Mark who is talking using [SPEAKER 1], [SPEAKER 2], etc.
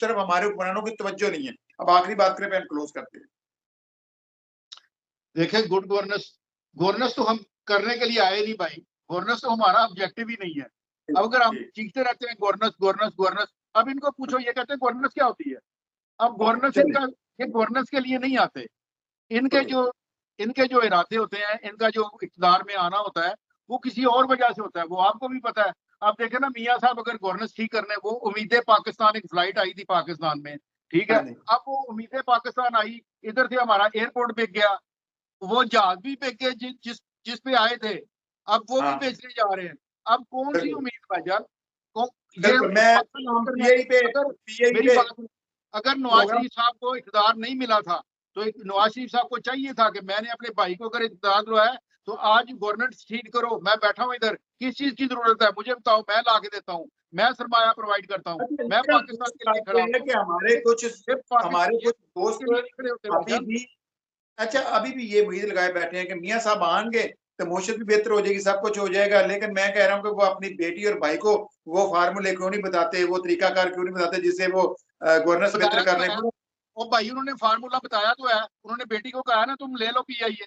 [SPEAKER 1] तरफ हमारे हुक्मरानों की तवज्जो नहीं है। अब आखिरी बात करें, हम क्लोज करते हैं।
[SPEAKER 2] देखिए, गुड गवर्नेंस गवर्नेंस तो हम करने के लिए आए नहीं भाई, गवर्नेंस तो हमारा ऑब्जेक्टिव ही नहीं है। अब अगर हम चीखते रहते हैं गवर्नेंस गवर्नेंस गवर्नेंस, अब इनको पूछो, ये कहते हैं गवर्नेंस क्या होती है। अब गवर्नेंस इनका, ये गवर्नेंस के लिए नहीं आते। इनके जो इरादे होते हैं, इनका जो इक़्तिदार में आना होता है, वो किसी और वजह से होता है, वो आपको भी पता है। आप देखें ना, मियाँ साहब अगर गवर्नेंस ठीक करने, वो उम्मीदें पाकिस्तान, एक फ्लाइट आई थी पाकिस्तान में, ठीक है। अब वो उम्मीदें पाकिस्तान आई, इधर से हमारा एयरपोर्ट बिक गया, वो जहाज भी बिक गए जिस पे आए थे, अब वो भी बेचने जा रहे हैं। अब कौन सी उम्मीद भाईजान, अगर नवाज शरीफ साहब को इक़्तिदार नहीं मिला था, तो नवाज शरीफ साहब को चाहिए था कि मैंने अपने भाई को अगर इक़्तिदार दिलाया तो आज गवर्नमेंट ठीक करो, मैं बैठा हूँ इधर, किस चीज की जरूरत है मुझे बताओ, मैं ला के देता हूँ, मैं सरमाया प्रोवाइड करता हूँ, मैं पाकिस्तान के लिए खड़ा हूँ।
[SPEAKER 1] कि हमारे कुछ दोस्त अभी भी, अच्छा अभी भी ये उम्मीद लगाए बैठे हैं कि मियाँ साहब आएंगे तो मोशन भी बेहतर हो जाएगी, सब कुछ हो जाएगा। लेकिन मैं कह रहा हूँ कि वो अपनी बेटी और भाई को वो फार्मूले क्यों नहीं बताते, वो तरीकाकार क्यों नहीं बताते जिससे वो गवर्नेंस बेहतर करने को।
[SPEAKER 2] भाई उन्होंने फार्मूला बताया तो है, उन्होंने बेटी को कहा ना तुम ले लो PIA,